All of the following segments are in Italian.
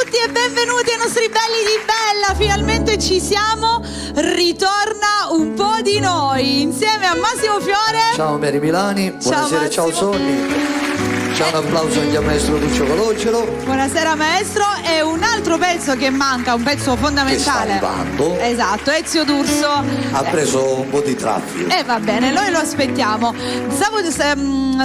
tutti e benvenuti ai nostri belli di Bella. Finalmente ci siamo, ritorna un po' di noi insieme a Massimo Fiore. Ciao Mary Milani, buonasera, ciao Sonny. C'è un applauso anche a maestro Duccio Calogero. Buonasera maestro. E un altro pezzo che manca, un pezzo fondamentale. Che sta arrivando. Esatto, Ezio D'Urso. Ha preso un po' di traffico. Va bene, noi lo aspettiamo.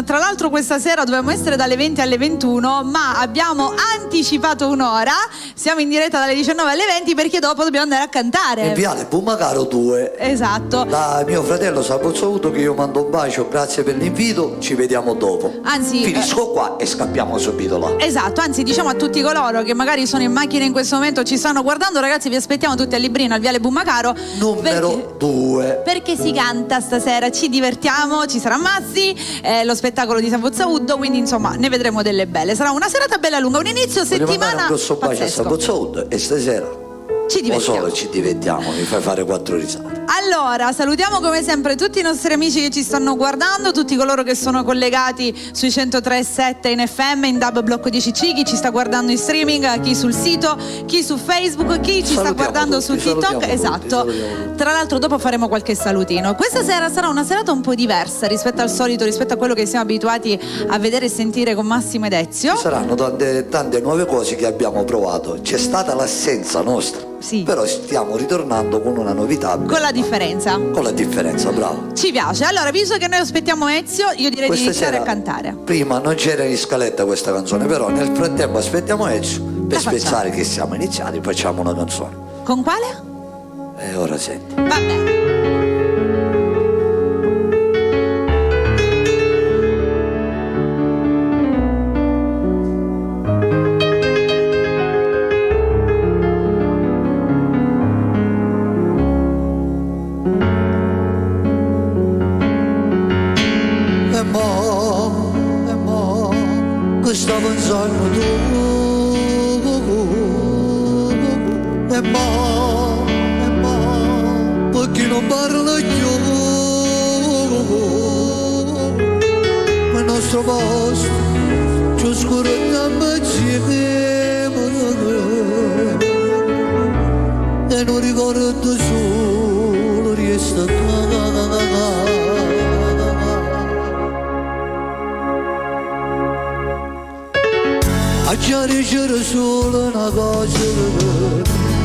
Tra l'altro questa sera dovevamo essere dalle 20 alle 21, ma abbiamo anticipato un'ora. Siamo in diretta dalle 19 alle 20 perché dopo dobbiamo andare a cantare. In Viale Bumacaro 2. Esatto. Da mio fratello Salvo, che io mando un bacio, grazie per l'invito, ci vediamo dopo. Anzi, finisco qua e scappiamo subito là. Esatto, anzi diciamo a tutti coloro che magari sono in macchina in questo momento, ci stanno guardando, ragazzi, vi aspettiamo tutti al Librino, al Viale Bumacaro. Numero 2. Perché si canta stasera, ci divertiamo, ci sarà Mazzi, lo spettacolo di Salvo Zauddo, quindi insomma ne vedremo delle belle. Sarà una serata bella lunga, un inizio settimana un grosso bacio a Salvo e stasera ci divertiamo. O solo ci divertiamo, mi fai fare 4 risate. Allora, salutiamo come sempre tutti i nostri amici che ci stanno guardando, tutti coloro che sono collegati sui 103.7 in FM, in DAB Blocco 10C, chi ci sta guardando in streaming, chi sul sito, chi su Facebook, chi ci sta guardando su TikTok. Esatto. Tra l'altro dopo faremo qualche salutino. Questa sera sarà una serata un po' diversa rispetto al solito, rispetto a quello che siamo abituati a vedere e sentire con Massimo ed Ezio. Ci saranno tante nuove cose che abbiamo provato. C'è stata l'assenza nostra. Sì. Però stiamo ritornando con una novità. Con la differenza. Con la differenza, bravo. Ci piace. Allora, visto che noi aspettiamo Ezio, io direi di iniziare a cantare. Prima non c'era in scaletta questa canzone, però nel frattempo aspettiamo Ezio per spezzare che siamo iniziati, facciamo una canzone. Con quale? E ora senti. Va bene. Stavo pensando tu e ma perché non parla più ma il nostro posto più scuro da insieme e non ricordo solo resta a chiarire solo una cosa,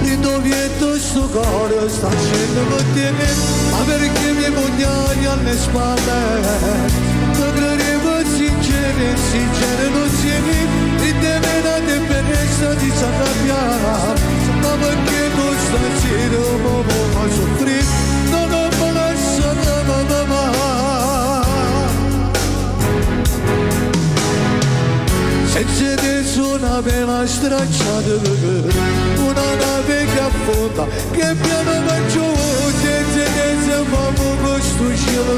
l'indovietto sto cuore sta scendendo con te, ma perché mi pugnali alle spalle, non credevo sincere non siete, e te venate per resta di s'arrabbiare, ma perché tu stai zitto, ma soffrire, non me lascia senza te suona per la stracciata, una nave che affonda, che piano faccio senza te se famo questo cielo,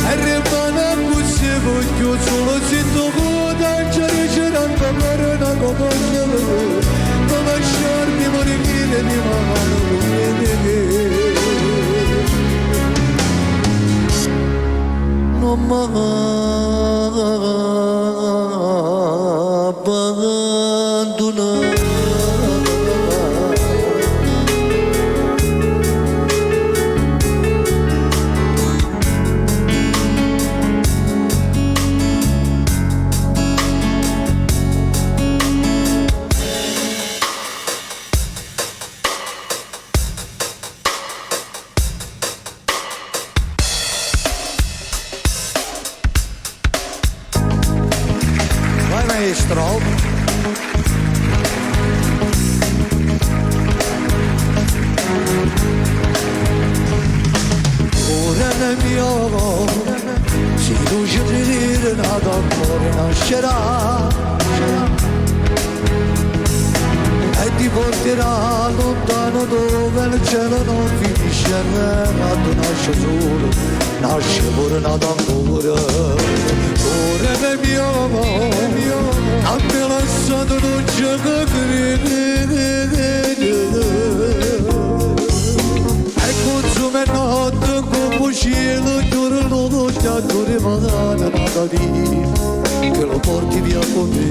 e rimane così voglio solo sento coda, c'è girando per una compagnia, non lasciarmi morire di mano, non abbandona. Vai maestro. Cuore mio, si luce di dire nato ancora nascerà e ti porterà lontano dove il cielo non finisce, ma tu nasce solo, nasce pure nato ancora. Cuore mio, a me lasciato non c'è che credere, e consuma notte come cielo, giorno lo sciatto di madana nata di, che lo porti via con me.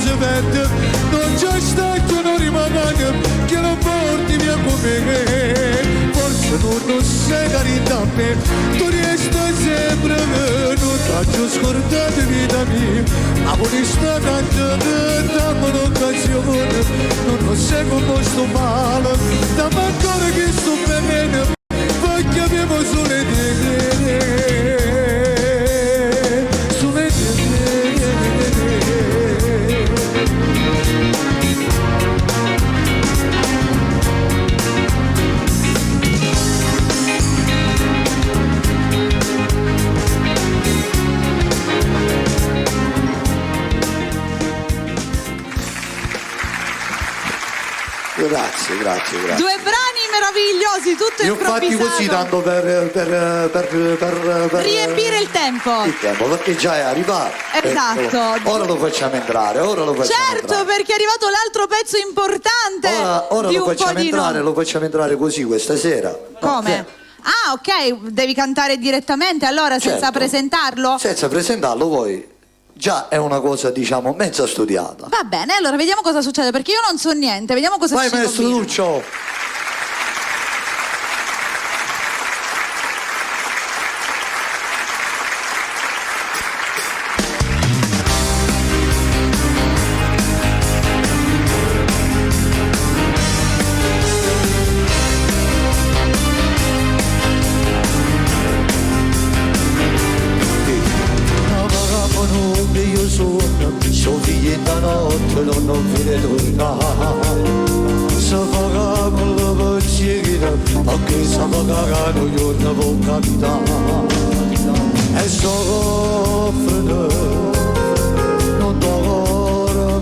si vede, non c'è stato, non rimane, che non porti via con me. Forse non sei carità a me, tu resta sempre, non faccio scordare vita mia, ma poi sta cantando, dammi un'occasione, non sei come sto male, dammi ancora che sto bene, perché avevo sole di Grazie. Due brani meravigliosi, tutto io improvvisato. infatti così tanto per riempire il tempo. Il tempo, perché già è arrivato. Esatto. Ora lo facciamo entrare, Certo, perché è arrivato l'altro pezzo importante. Ora di lo un po' facciamo di entrare, lo facciamo entrare così questa sera. Come? Ah, ok, devi cantare direttamente allora senza Certo. presentarlo? Senza presentarlo voi. Già è una cosa, diciamo, mezza studiata. Va bene, allora vediamo cosa succede, perché io non so niente, vediamo cosa Vai ci maestro combina. Lucio. Non vede tornare, se pagamo la pensiera, anche se pagano un giorno può capitare, e soffre, non torna,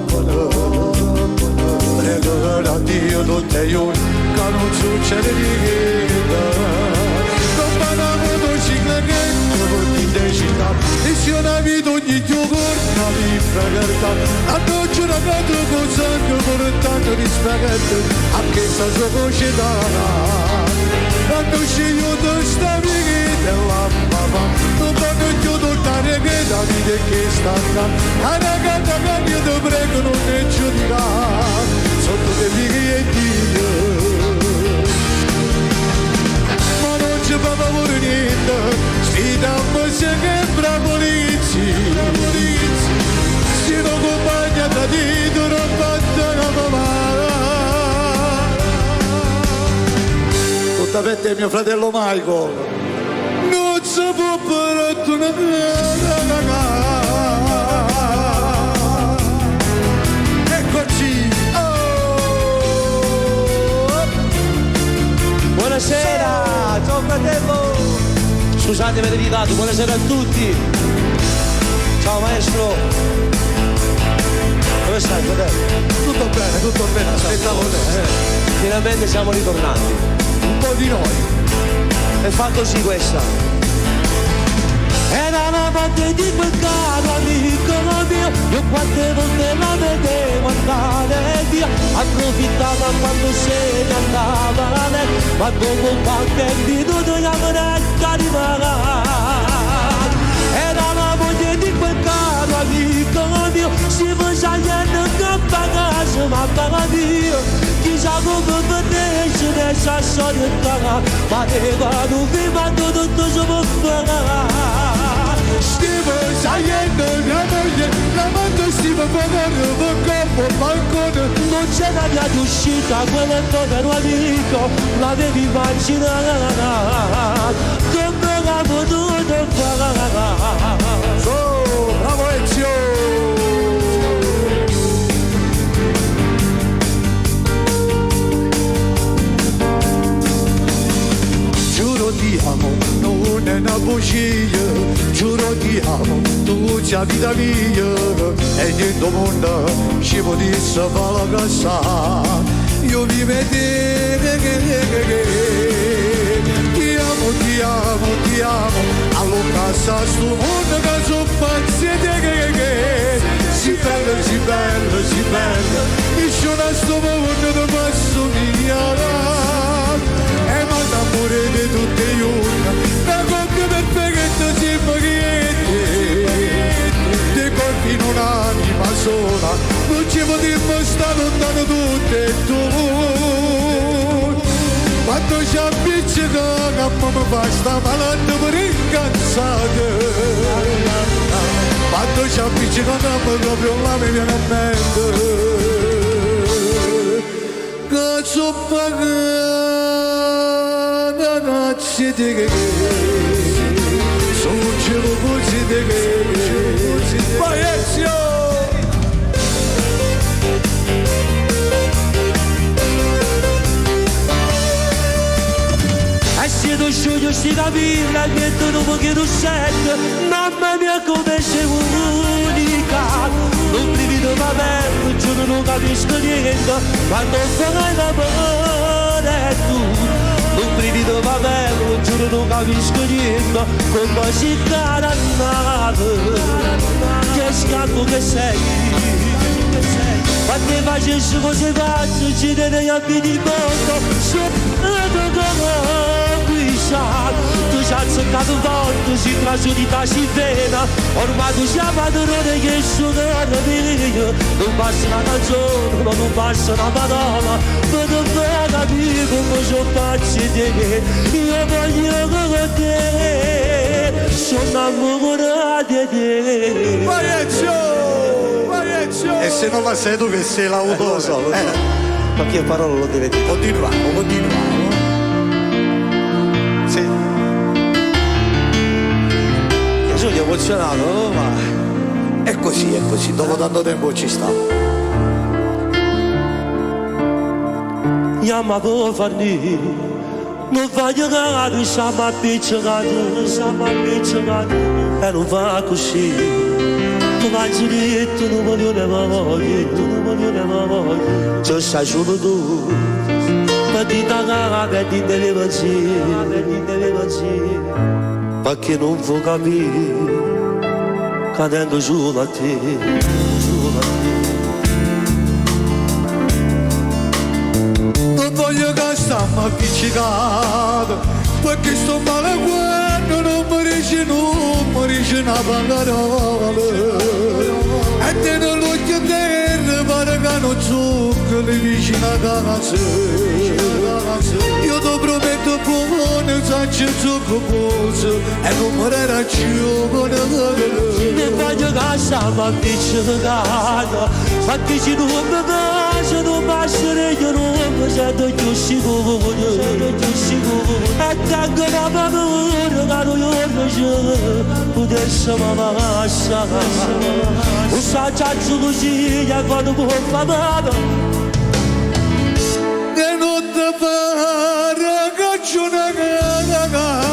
pregare a Dio tutti i giorni, che non succede niente, non parliamo di ciclette, perché di città, e se una vita ogni giorno, la libertà, a noi c'è una casa con sangue portando di spaghetti a che sta sua società a noi scegliuto sta vita la mamma non vanno più tornare che la vita è che sta a ragazza che io ti prego non ne giudicare sotto le figlie e Dio ma non ci fa favore niente sfidiamo se che bravo polizia si non compagna da dito non fatta una mamma tutta per te mio fratello Michael non si può perdonare eccoci Buonasera, ciao fratello. Scusate per il ritardo, buonasera a tutti. Ciao maestro. Come stai fratello? tutto bene, aspettavo te Finalmente siamo ritornati. un po' di noi E fa così questa. Era la notte di quel caro amico mio, io quante volte la vedevo andare via, approfittava quando se ne andava lei, ma dopo qualche minuto io avrei arrivare. Era la moglie di quel caro amico mio, si faceva che pagasse ma paga mio, chissà come vedesse nella storia, ma devo vivere tutto si può fare. Stiamo saliendo mia moglie, la mando stiamo pagando per corpo al balcone. Non c'era via d'uscita, quello è un amico, l'avevi immaginato, come la potuto fare. Oh, bravo Ezio! Giuro ti amo, non è una bugia, giuro ti amo, tu sei vita mia, e niente mondo ci potesse fare la casa, io vi vedete ti amo, allora casa sto mondo che sono pazzi si bella, mi sono sto mondo da passo via. E ma l'amore di tutti i giorni, la coppia perfetta si spaghetti, dei corpi non anima solo. luna, non ci potremmo stare lontano tutte e tu. Quando ci appiccica che mi fa sta malata per incazzare. Quando ci appiccica che mi proprio là mi viene a mente. Che so pagata ragazzi di che sono cielo così di che vai Ezio! E se tu sciogli sti capilla che tu non che tu senti, mamma mia come sei unica, non brivido va bene, giuro non capisco niente, quando fai l'amore tu, non brivido va bene, giuro non capisco niente, come si carannata, che scatto che sei. Quando facessi cose faccio, ci tenevi a piedi di mondo, sono come tu ci hai azzeccato un volto, si trasudita, si vena, ormai tu sei padrone che sono mio, non passa una canzone, ma non passa una parola, ma non puoi capire come sono pazzi di me, io voglio con te, sono innamorato di te. Vai Ezio! E se non la sei tu che sei l'autore? Ma che parola lo deve dire? Continuiamo. Sì. Io sono emozionato, ma È così, dopo tanto tempo ci sta. Yama può farni, non voglio che siamo appiccicati, e non va così. Tu vai diritto, non voglio ne voglio, ci sai solo tu, ma ti dà che ti deve perché non vuoi capire, cadendo giù da te, Non voglio che stiamo appiccicato, perché sto male quando non mi dice una parola. E te non lo chiedere, pare che non zucca le vicine a casa. Io ti prometto buono, faccio zucca cose, e non mi ragione. ne voglio che stiamo appiccicato, perché se non mi piace non basterei io non mi sento più sicuro, e tengo una paura che non io potesse passare, un saggio così e quando può fare. E non ti pare che c'è una gara.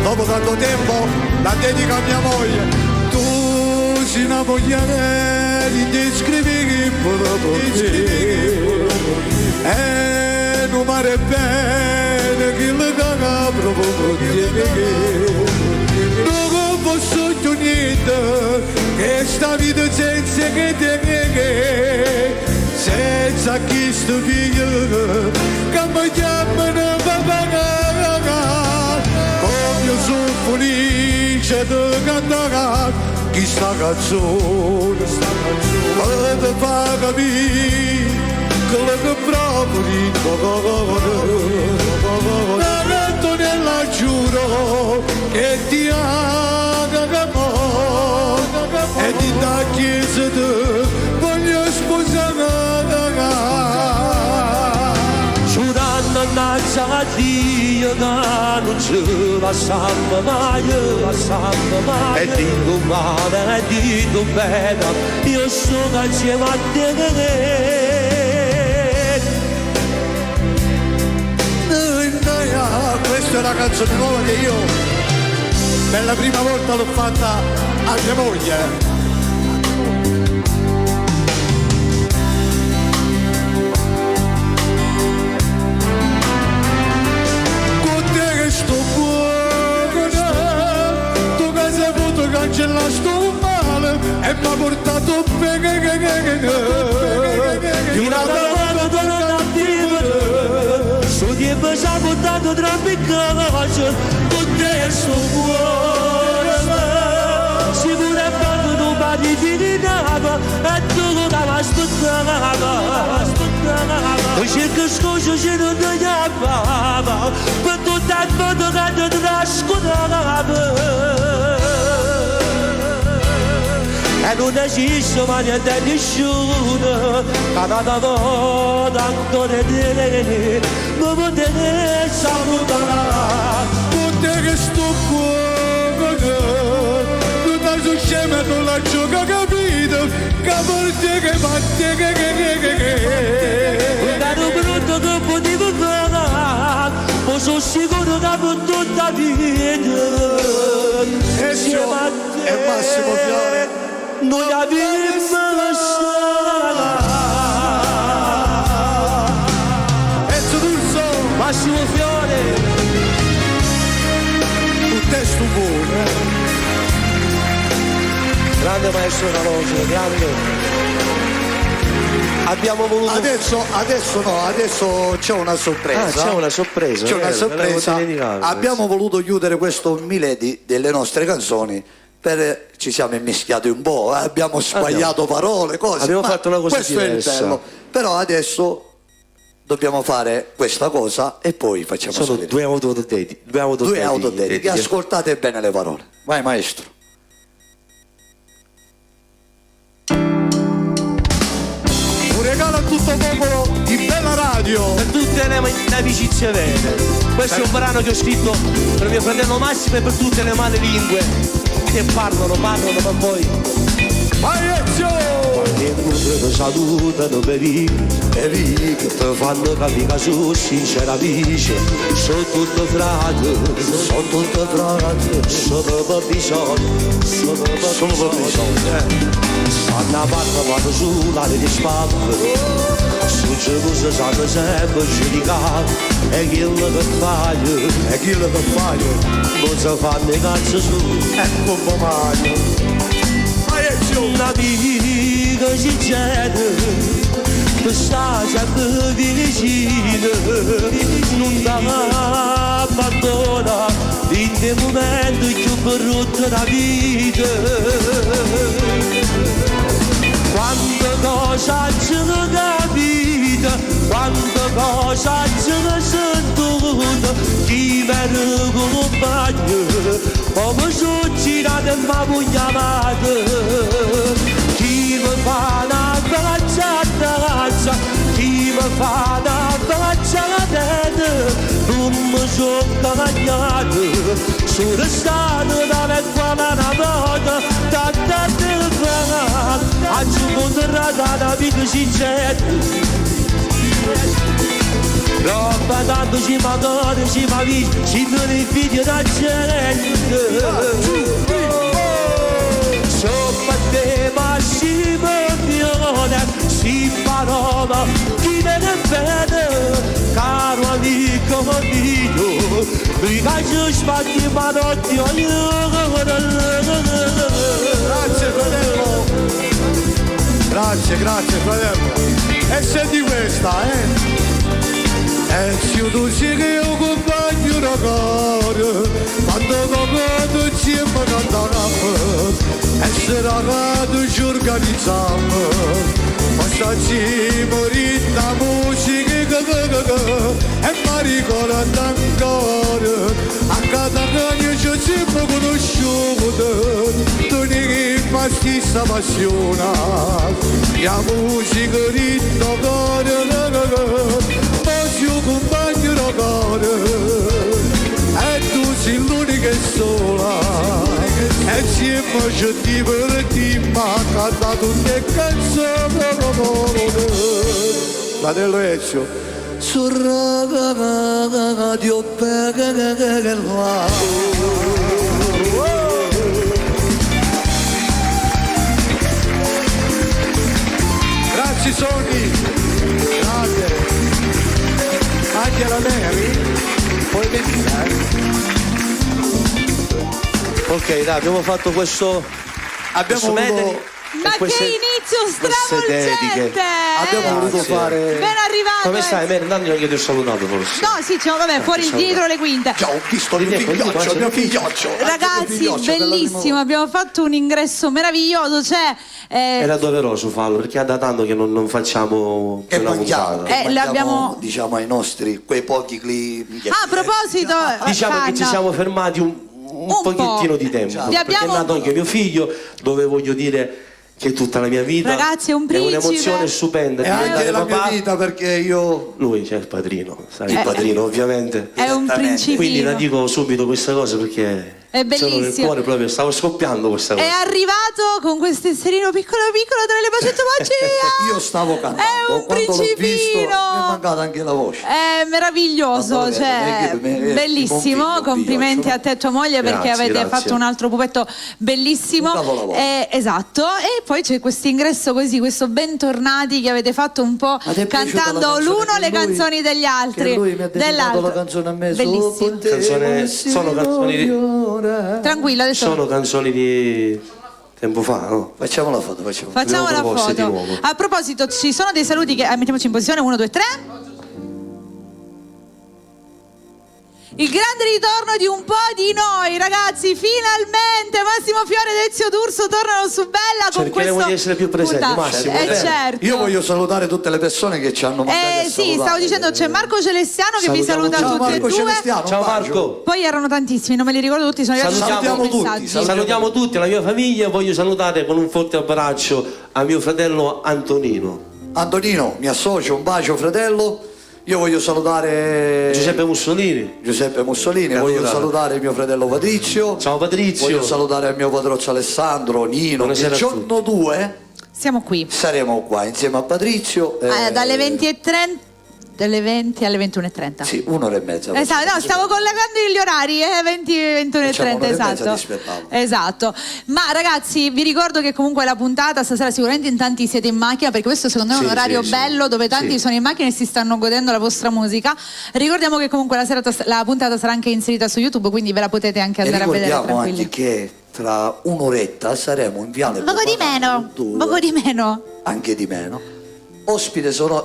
Dopo tanto tempo la dedica a mia moglie. Tu sei una moglie indescrivibile per te. E non mare bene che le caga proprio per te. Non posso più niente che sta vita senza che te. Senza chi sto figlio che mi chiamano papà, come io sono felice di cantare questa canzone, per far capire quello che provo di la canto nella giuro che ti amo e di da chiesa te voglio sposare. Giurando innanzi a Dio che non ci passiamo mai, e dico male, e dico bene, io sono insieme a te. Questa è una canzone nuova che io per la prima volta l'ho fatta a mia moglie. Cancella sto male e mi ha portato Fino a mano da vivere, su di me ci ha portato troppi cose, con te il suo cuore, sicuro è fatto non di finita e tu che mi aspettava. Tu cerchi scusa se non ti chiamava, per tutto il mondo che ti trascurava. E non esiste mai niente nessuno, cada volta ancora di lei, non potete salutare. Tutte che sto cuore, tutta su scema con la gioca capito, che porte che batte che. Un brutto che potevo fare, ma sono sicuro che per tutta la vita. E Massimo Fiore. Non abbiamo stata. Enzo D'Urso, Massimo Fiore, un testo buono. grande maestro Calogero, grande. Abbiamo voluto. Adesso c'è una sorpresa. C'è una sorpresa. C'è una sorpresa. Abbiamo Abbiamo voluto chiudere questo Milady delle nostre canzoni. Ci siamo immischiati un po', abbiamo sbagliato parole, cose. Abbiamo fatto una cosa questo diversa. è il bello. Però adesso dobbiamo fare questa cosa e poi facciamo sono salire. due autodediche. Due autodediche. Ascoltate bene le parole. Vai maestro. Un regalo a tutto il popolo di Bella Radio. Per tutte le amicizie vere. Questo è un brano che ho scritto per mio fratello Massimo e per tutte le male lingue che parlano, ma poi. Vai Ezio! Quando incontri ti salutano per vivo, ti fanno capire che sono sincera amici, sono tutto frate, sono per bisogno, Stanno a parte quando sulla le spalle, su Gesù sanno sempre giudicato, e chi lo fa, non si fanno i cazzo su, Ecco un po' Mario. Vai Ezio! un'amica sincera, che sta sempre vicino, non ti abbandona in quei momenti più brutti della vita. Quante cose ci sono capite, quante cose ci sono sentute, chi mi compagno, come sono girate e mi pugnalate, chi mi fa una faccia, chi mi fa una faccia la testa, non mi sono cagnato, sono stato dalle qua una volta, tanta tempo. Oggi conterrata la vita sincera, roba tanto ci magari ci fa vicino, ci non invidia da gente. Sopra te Massimo Fiore, si parola, chi ne vede, caro amico mio, mi faccio spatti ma non ti Grazie fratello. Grazie fratello. E senti questa, E se tu sei che io compagno da cuore, quando tu ci cantano, e se ragazzi ci organizziamo, ma ci morire la musica e mi ricordo ancora, a cada cagno ci siamo conosciuti, tu ne ma stessa passione, la musica ritmo cuore, ma io compagno da cuore, e tu sei l'unica e sola, e insieme ci divertimmo a cantare tutte canzoni, fratello Ezio, su radio Grazie Sony, grazie. Anche la Mary, puoi venire. Ok, dai, abbiamo fatto questo Abbiamo medley. Ma che inizio stravolgente! Abbiamo voluto fare. Ben arrivato! Come stai? Bene, intanto io ti ho salutato forse. No, sì, vabbè, fuori dietro le quinte. Ciao, ho visto il mio figlioccio. Ragazzi, bellissimo, abbiamo fatto un ingresso meraviglioso, cioè... Era doveroso farlo, perché è da tanto che non facciamo E una mangiamo, puntata. l'abbiamo- diciamo ai nostri, quei pochi clip. Ah, a proposito... Diciamo che ci Canna, siamo fermati un pochettino di tempo. Ciao. Perché abbiamo- è nato anche mio figlio, dove voglio dire che tutta la mia vita Ragazzi, è un principe. un'emozione stupenda. E anche diventare la mia papà. vita, perché io. Lui c'è il padrino, sai, il padrino ovviamente. È un principino. Quindi la dico subito questa cosa perché È sono nel bellissimo. cuore proprio, stavo scoppiando questa cosa. È arrivato con questo esserino piccolo piccolo tra le bacette magia. Io stavo cantando. È un Quando l'ho visto, mi è principino. mancata anche la voce. È meraviglioso, Adoro, cioè per me è bellissimo. un figlio, Complimenti no? a te e tua moglie perché Grazie, avete grazie. fatto un altro pupetto bellissimo. Un capolavoro. Esatto, e poi c'è questo ingresso così, questo bentornati che avete fatto un po' Ma ti è piaciuta cantando la canzone l'uno che le lui- canzoni degli altri. Che lui mi ha dedicato dell'altro. la canzone a me. Bellissimo. Sono canzoni di- Tranquillo, adesso Sono canzoni di tempo fa, no? Facciamo la foto, facciamo. facciamo la Abbiamo proposte di foto. nuovo. A proposito, ci sono dei saluti che mettiamoci in posizione, 1, 2, 3. Il grande ritorno di un po' di noi, ragazzi, finalmente Massimo Fiore ed Ezio D'Urso tornano su Bella con Cercheremo questo di essere più presenti, Massimo, bene. certo. Io voglio salutare tutte le persone che ci hanno mandato a sì, salutare. stavo dicendo c'è Marco Celestiano che vi Salutiamo saluta tutti. Ciao tutti Marco e due. Celestiano. Ciao un bacio. Marco. Poi erano tantissimi, non me li ricordo tutti, sono arrivati Salutiamo tanti tutti, messaggi. Salutiamo tutti, la mia famiglia, voglio salutare con un forte abbraccio a mio fratello Antonino. Antonino, mi associo, un bacio fratello. Io voglio salutare Giuseppe Mussolini. Giuseppe Mussolini, voglio Allora. salutare mio fratello Patrizio. Ciao Patrizio. Voglio salutare il mio padrozzo Alessandro, Nino. Buonasera Il a giorno 2 Siamo qui. saremo qua insieme a Patrizio. Dalle 20:30 dalle 20 alle 21:30. Sì, un'ora e mezza. Esatto, no, stavo collegando gli orari, 20, 21 e Facciamo 30, un'ora e mezza esatto. di spettacolo. Esatto. Ma ragazzi, vi ricordo che comunque la puntata stasera sicuramente in tanti siete in macchina, perché questo secondo me è un Sì, orario sì, sì. bello dove tanti Sì. sono in macchina e si stanno godendo la vostra musica. Ricordiamo che comunque la puntata sarà anche inserita su YouTube, quindi ve la potete anche E andare a vedere ricordiamo tranquilli. anche che tra un'oretta saremo in Viale Poco di meno, 2, poco di meno. anche di meno.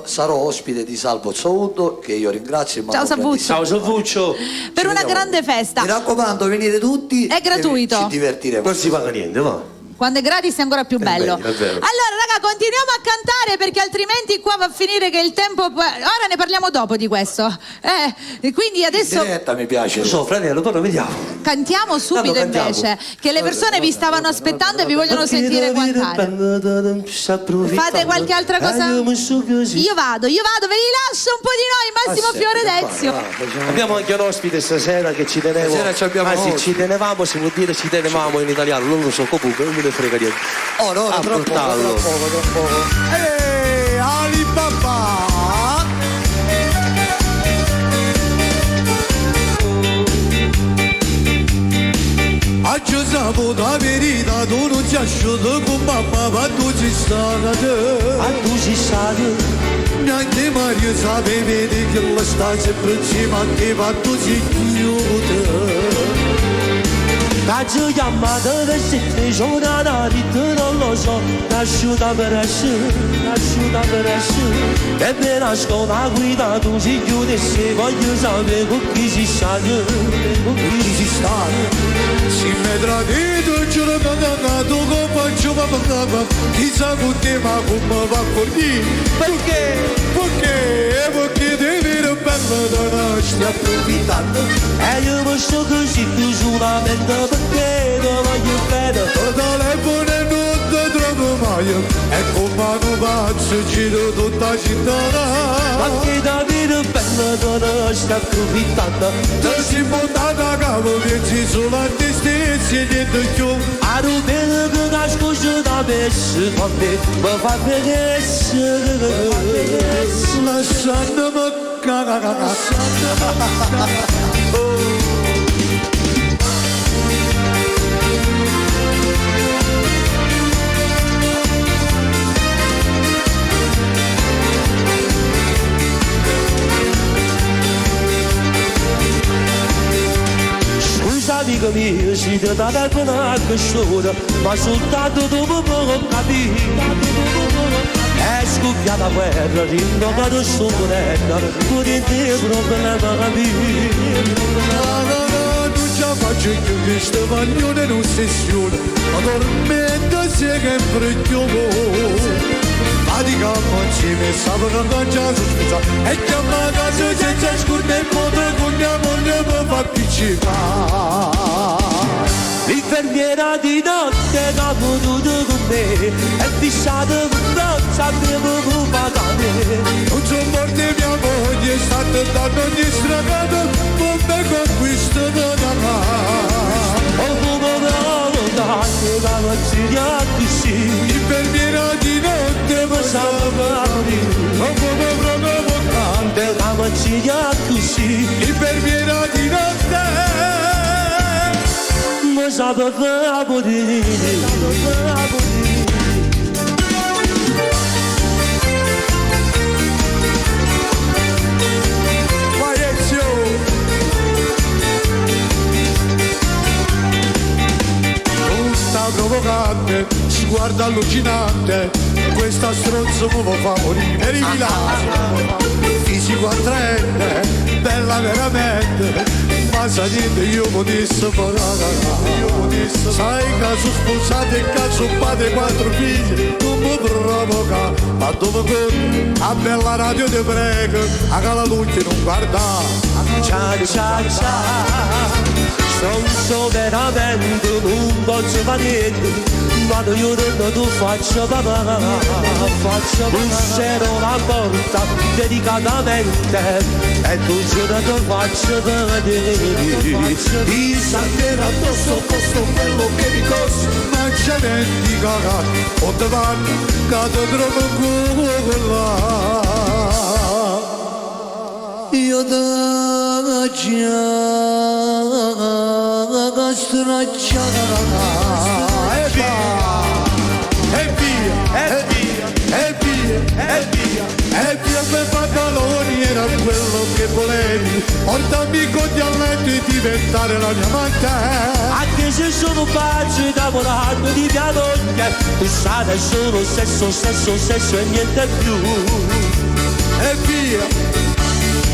Sarò ospite di Salvo Zaudo, che io ringrazio. e Ciao, mando un Savuccio. grandissimo Ciao Savuccio. Per Ci una vediamo. grande festa. Mi raccomando, venite tutti. È gratuito. e Ci divertiremo. Non si paga niente, va. Quando è gratis è ancora più bello. meglio, è vero. Allora, raga, continuiamo a cantare perché altrimenti qua va a finire che il tempo. Ora ne parliamo dopo di questo. Quindi adesso Diretta mi piace. Lo so, fratello, però vediamo. cantiamo subito Cantiamo. invece. Che le persone vi stavano aspettando e vi vogliono sentire cantare. Fate qualche altra cosa? Io vado, ve li lascio un po' di noi, Massimo Fiore ed Ezio. Abbiamo anche un ospite stasera che ci tenevo. Stasera ci abbiamo un Anzi, ospite. ci tenevamo, si vuol dire ci tenevamo in italiano, non lo so, comunque non me ne frega niente. Oh no, A tra poco, tra portarlo. poco, tra poco. Alibaba! Oggi sapevo la verità, tu non ci asciutto con mamma, ma tu ci stai. Ah, tu ci sai. Neanche Mario sapeva che la sta sempre insieme a te, ma tu ci chiude. Cazzo chiamata per sette giornate, non lo so, nasciuta per essere. E me nasco una guida, tu si chiude se voglio sapere con chi si sta. Chi si sta? Si mi tradito, giuro tu come faccio papà, chissà con te ma come va così. Perché? Perché devi essere bello da noi, stai approfittando. E io mi sto così più solamente perché ti voglio bene. Il telefono non ti trovo mai, e come un pazzo giro tutta la città. Ma che davvero bello da noi sta approfittando. Ti sei montata a capo, pensi solo a te stessi e niente più. A non vedo che nascosto da me, se fa me, mi fa benessere. Lasciandomi cagare. Scusa amico mio, decide da telefonare a solo, ma soltanto dopo poco capire. È scoppiata la guerra, rinnovato sto morendo, tu di te problema capire. Non ci faccio più questa maglione in ossessione, ma dormendo sempre più. Faticamo insieme, sabato non ci sospesa, e chiama a casa senza scurne il mondo con mia moglie mi fa appiccicare. L'infermiera di notte che ha potuto con me è fissata con braccia abbiamo pagate. Non sono morte mia moglie, è stata danno ogni strada, non mi conquista da mai. Oh come volontate la mattina così, L'infermiera di notte mi sa parlare, oh come proprio volante. la mattina così, L'infermiera di notte ma sapeva morire. vai Ezio. Tutta provocante, sguardo allucinante, questa stronzo mi fa morire. Eri fisico attraente, bella veramente, ma sa niente io potessi parlare. Sai che sono sposato e cazzo padre 4 figli, non mi provoca, ma dove con a bella radio ti prego, a cala luce non guarda. Cia cia cia, sono veramente un posso fare niente, ma io non tu faccio papà, busserò la porta delicatamente e tu giuro ti faccio vedere. Il sandero addosso posto quello che mi costa, ma c'è di cagare, o te vanno, cado troppo là. Io da già stracciata e via, e via, e via, e via, e via, e via per pantaloni era quello che volevi, portami con gli letto e diventare la mia amante. Anche se sono pazzo innamorato di mia moglie, tu sai solo sesso, sesso, sesso e niente più. E via,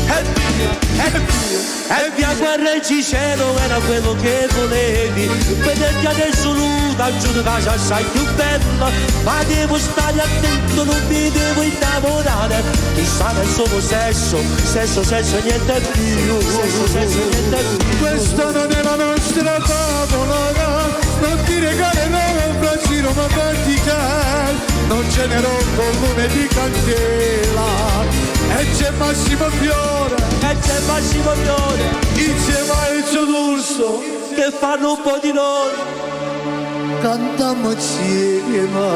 e via, e via. E via guerra il cielo era quello che volevi, vederti adesso nuda, giuro che sei più bella, ma devo stare attento, non mi devo innamorare, tu sai solo sesso, sesso, sesso e niente più, sesso, sesso e niente più. Questa non è la nostra favola, non ti regalerò un braccio romantica, non ce n'era un volume di candela, e c'è Massimo Fiore, E c'è Massimo Fiore, insieme a Ezio D'Urso, che fanno un po' di noi. cantiamo insieme.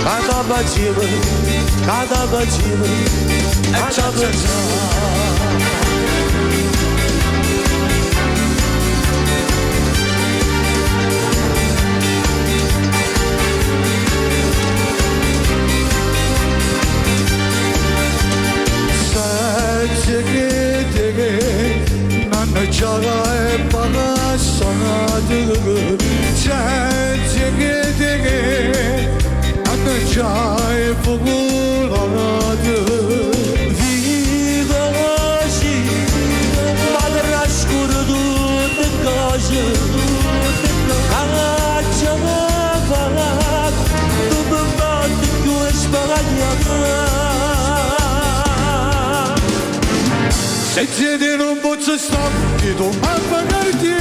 Cada bacino, cada bacino, cada bacino. Nanıcağa hep bana sanadı, çençeketeke nanıcağa hep buladı. Viva hoje, madra escura do decoje, cacciava falar do bambante que o esparaglia. Se siete non posso stare, chiedo a pagarti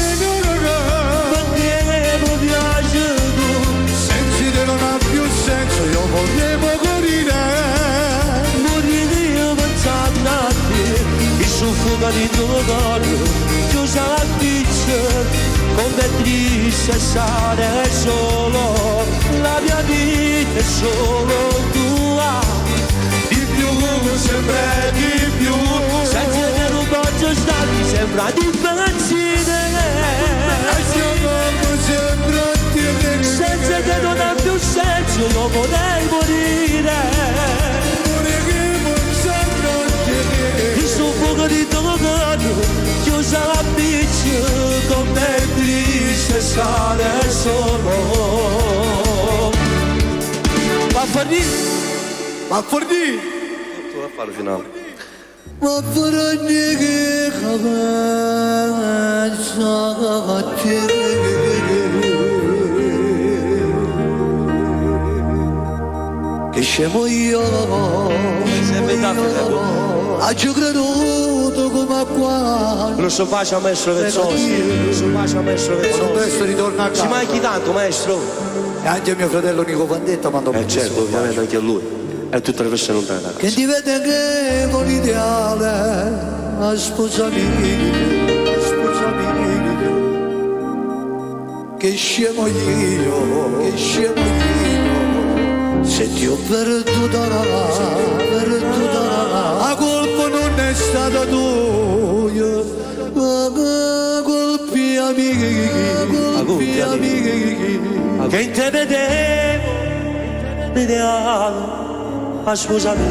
Volevo piacere, se siete non ha più senso, io volevo morire. morire io pensando a te, il soffuoco di tuo corpo, chiusa la pizza, come triste stare solo, la mia vita è solo tua. Di più, sempre di più. Senza che non posso stare, sembra di benzina. Senza che non ha più senso, io vorrei morire. Il suo fuoco di tuo corpo, chiusa scale solo. Va a Forlì. Ma a Forlì. Tu a fare il finale. Ma Forlì che avanza a te. Che scemo io. Sempre dato. Ha creduto come qua. Non so faccia maestro Vezzosi. Non so faccia maestro Non Vezzosi. presto ritorno a Ci casa. manchi tanto maestro. E anche mio fratello Nico Pandetta manda un Certo, ovviamente anche a lui. E tutte le persone lontane. che ti vede che con l'ideale a sposami. Che scemo io, che scemo io. Se ti ho perduta, la colpa non è stata tua, colpi amici, Che in te vedevo l'ideale. Ma scusami.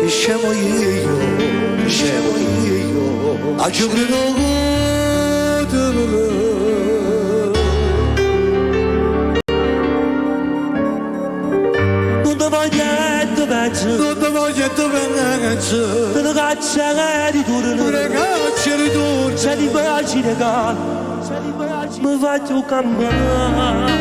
che scemo io, a giocare Non ti voglio penso. non ti voglio penso, Te lo caccia di turno. ragazzi ritorno. Se li baci regalo. Mi faccio campare.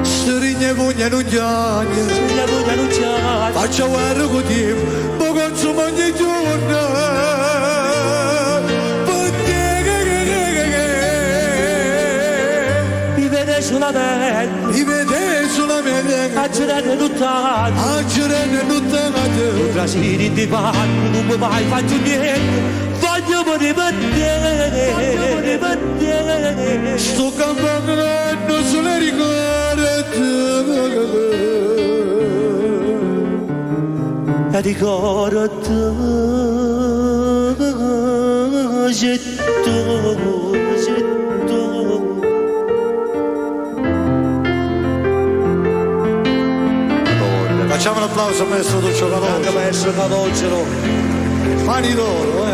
Storigne pugna non chiagna, La voglia non c'è. faccia guerra con te, ma consumo ogni giorno. Mi vede solamente. Mi vede solamente, A girare lontano. a girare lontano. Tra siri di parco non mi mai faccio niente. Voglio morire per te. Sto campando sulle ricordi. E ricordati se tu. Facciamo un applauso maestro Duccio Anche Calogero. maestro Calogero, Mani d'oro,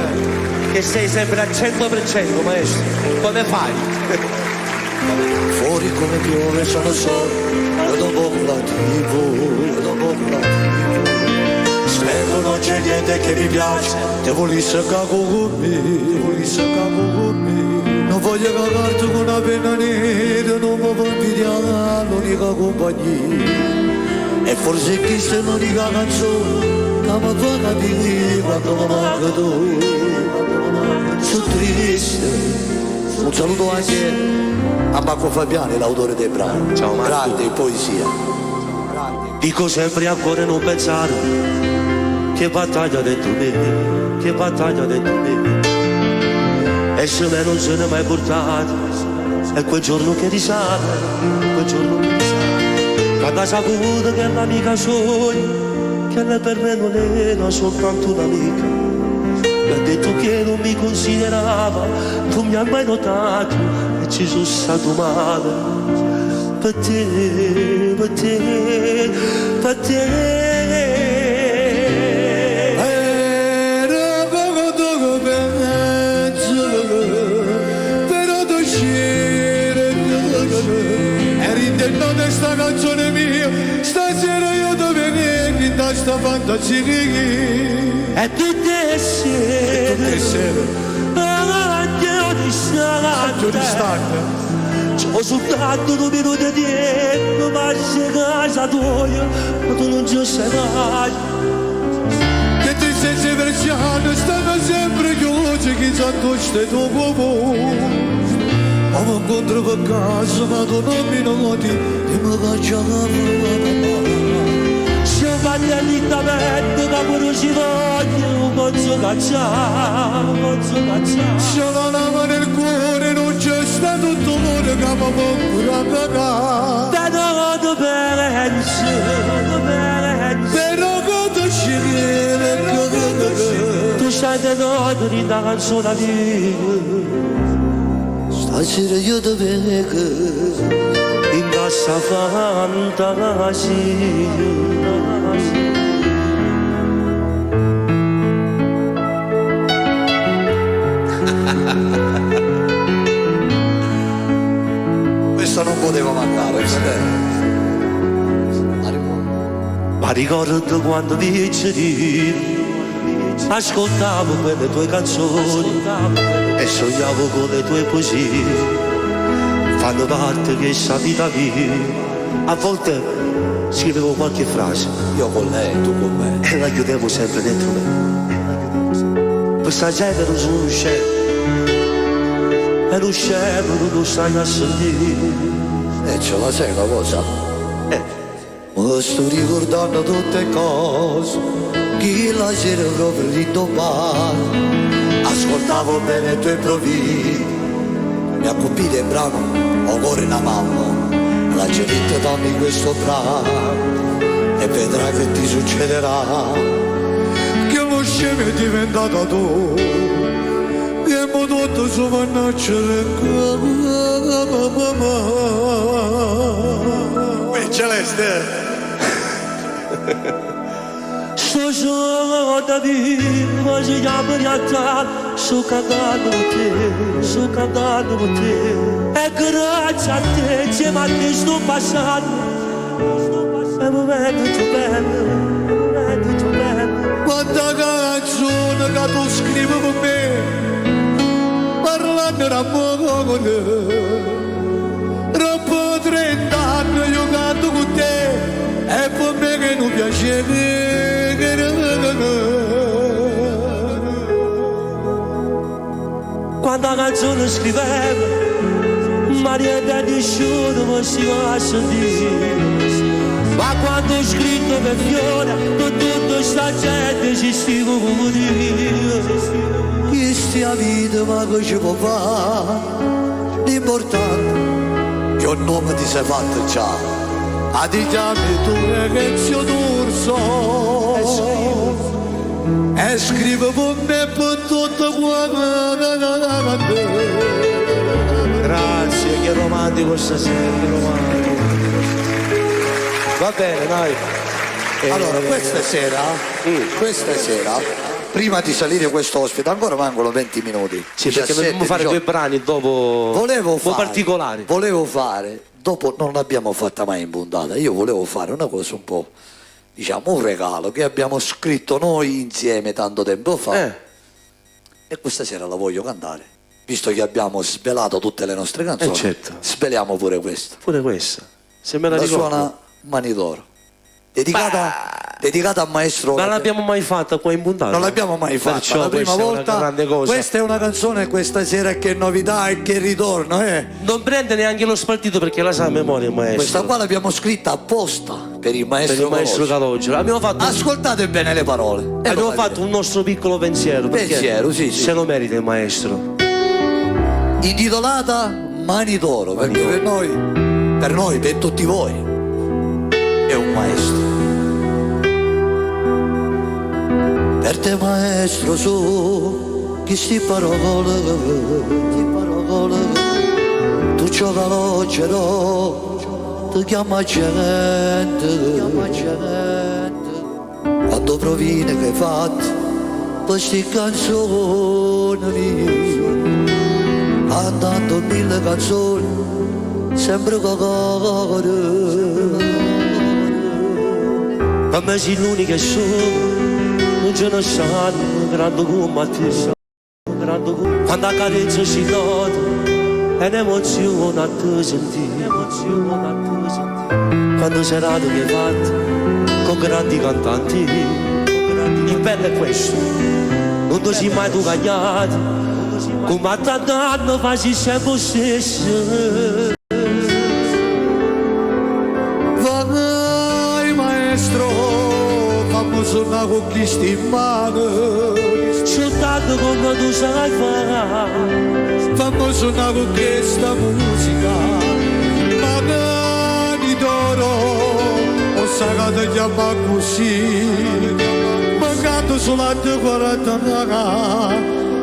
che sei sempre al 100% maestro. Come fai? Fuori come piove sono solo, io dopo Spero non c'è niente che mi piace, te volesse cago con me, Non voglio cagarti con una penna nera, non mi può invidiare l'unica compagnia. E forse questa è l'unica canzone che mi fa capire quando mi manca tu. Sono triste. Un saluto anche a Marco Fabiani, l'autore dei brani. Ciao, Marco. Grande poesia. Dico sempre a cuore non pensare, che battaglia dentro me, E se me non se ne è mai portato, è quel giorno che risale, Quando ha saputo che l'amica sogno, che lei per me non era soltanto un'amica. Mi ha detto che non mi considerava, non mi ha mai notato e ci sono stato male. Per te. Era poco dopo penso, però tu uscire. Eri intento di sta canzone mia, stasera io dove vengo in sta fantasia. E tutte sere, anche distante, ho soltanto 2 minuti di tempo, ma se casa tua, ma tu non ci sei mai. Che ti sei versiano, stanno sempre chiusi, chissà tu stai tuo uomo. Ma mi incontro per caso, ma tu non mi noti, e mi faccio Se vado lentamente, che pure si voglia, non posso cacciare. Sono la mano nel cuore, non c'è stato tutto l'amore che mi può pure cagare. Però quando scegliere, tu stai dentro di una canzone mia. stasera io ti vengo. In questa fantasia. poteva mancare, Ma ricordo quando dicevi, ascoltavo quelle tue canzoni e sognavo con le tue poesie, fanno parte di questa vita mia. A volte scrivevo qualche frase, io con lei, tu con me, e la chiudevo sempre dentro me. Questa gente non sono un scemo, e lo scemo non lo sai a sentire. e ce la sai una cosa? Mi sto ricordando tutte cose che la sera proprio rindomani ascoltavo bene i tuoi profili, mi ha colpito il brano O cuore una mamma, la ceretta tanto in questo brano, e vedrai che ti succederà, che lo scemo è diventata tu, e mo tutto su mannaggia Celeste. Sto giorno da vivo, ci chiamo in realtà, sto cantando con te, sto cantando con te. E grazie a te, insieme a te sto passando, è un momento più bello, un momento più bello. Quanta canzone che tu scrivi con me, parlando d'amore con te. Troppo 30 anni io canto con te, e per me che non piace. Quando la canzone scrivevo, Maria da nessuno mi si va a sentire. Ma quando ho scritto per Fiora, con tutta sta gente ci stiamo come Dio. Questa vita ma che ci può fare? L'importante che un nome ti sei fatto già. A ti chiami tu che zio d'Urso, e scrivo per me per tutto quanto. Grazie, che romantico stasera, che romantico. Va bene, dai. Allora, questa sera, prima di salire questo ospite, ancora mancano 20 minuti. Sì, perché dobbiamo fare 2 brani dopo particolari. Volevo fare, dopo non l'abbiamo fatta mai in puntata, io volevo fare una cosa un po', diciamo, un regalo che abbiamo scritto noi insieme tanto tempo fa, e questa sera la voglio cantare. Visto che abbiamo svelato tutte le nostre canzoni, certo. sveliamo pure questa. Pure questa. Se me la ricordo. Suona Mani d'Oro. Dedicata a maestro. Non l'abbiamo mai fatta qua in puntata. Non l'abbiamo mai fatta. Perciò la prima questa volta. È una grande cosa. Questa è una canzone questa sera che novità e che ritorno, Non prende neanche lo spartito perché la sa a memoria, maestro. Questa qua l'abbiamo scritta apposta per il maestro Calogero. Abbiamo fatto. Ascoltate bene le parole. Abbiamo fatto un nostro piccolo pensiero. Pensiero, sì. Se lo merita il maestro. Intitolata Mani d'Oro, perché per noi, per tutti voi, è un maestro. Per te maestro su, chi sti parole, tu ciò calogero, ti chiama gente, quando provine che hai fatto, queste canzoni, cantando 1000 canzoni, sempre cagare. Ma sei l'unica sono. Non ce ne sanno, grande come te. Quando la carezza si nota, è un'emozione a te sentire. Quando serate che hai fatto, con grandi cantanti, il bello è questo, non ti sei mai tu cagnato, come a tanti anni fai sempre lo stesso. Vai maestro, suona con chi sti in mano, soltanto come tu sai fare, fammi suonare con questa musica, Mani d'Oro, o sa che ti chiama così, mancando solo a 40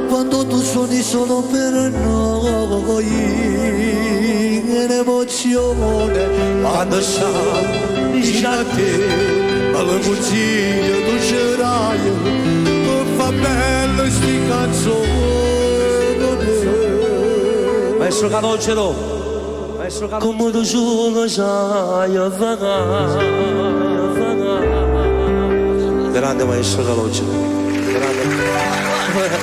quando tu suoni solo per noi, un'emozione, quando sai, dici a te, alla consiglio tu c'erai, tu fa bello sti canzoni. Maestro Calogero, come tu solo sai grande maestro Calogero, grande.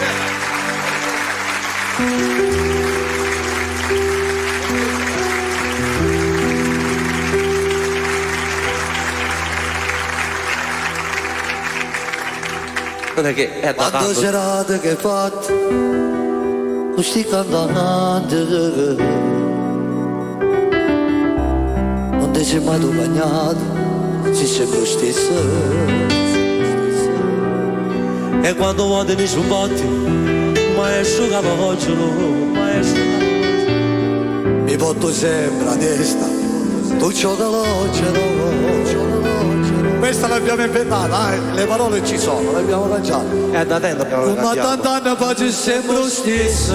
Non è che è da Quando tanto. serate che fate, questi cantanti, non ti sei mai tu bagnato, sei sempre lo stesso. E quando vuoi nei botti, maestro Calogero, maestro Calogero. Mi porto sempre a testa, tu c'ho Calogero. Questa l'abbiamo inventata, le parole ci sono, le abbiamo lanciate. È da tempo che abbiamo Ma cantato. tant'anni faccio sempre lo stesso.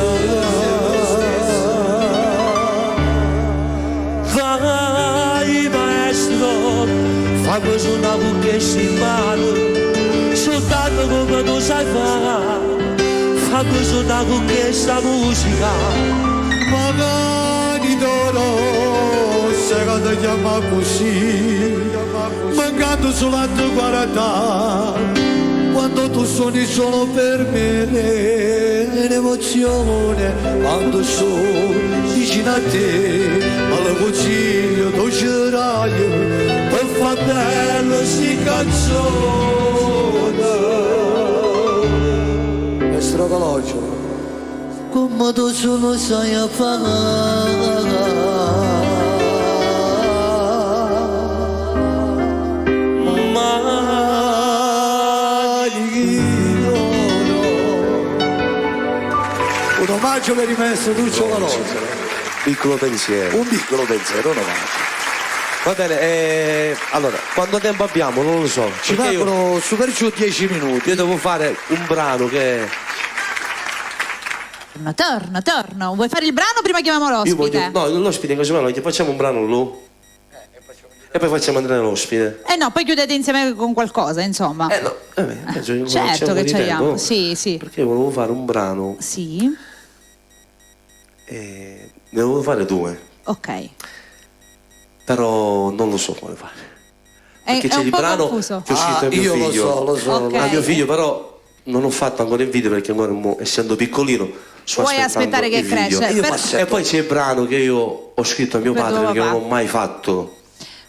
Vai maestro, fa questo lavoro che si impara, soltanto come tu sai fare, fa questo lavoro che sta musica. Magari d'oro, se quando chiama così, mancando solo a 40, quando tu suoni solo per me, l'emozione, quando sono vicino a te, al consiglio tu cerai, per far bello sti canzone. Maestro Calogero, come tu solo sai a fare. Un omaggio per il maestro Duccio Calogero. Piccolo pensiero. Un piccolo pensiero, un omaggio. Va bene, allora, quanto tempo abbiamo? Non lo so. Ci Perché mancano su per giù 10 minuti. io devo fare un brano che Torna. Vuoi fare il brano prima chiamiamo io l'ospite? voglio. No, l'ospite così ma che facciamo un brano lui. E poi facciamo entrare l'ospite. Eh no, poi chiudete insieme con qualcosa, insomma. No, penso che Certo che ci c'abbiamo. Sì. Perché volevo fare un brano Sì, e ne volevo fare 2, ok. però non lo so come fare. Perché È c'è un il po' brano confuso. che è uscito a mio io figlio. lo so. Ok. A mio figlio però non ho fatto ancora il video perché ancora essendo piccolino sto Vuoi aspettando aspettare che il video. cresce? Io Per- passo- E poi c'è il brano che io ho scritto a mio Per padre tuo perché papà. non l'ho mai fatto.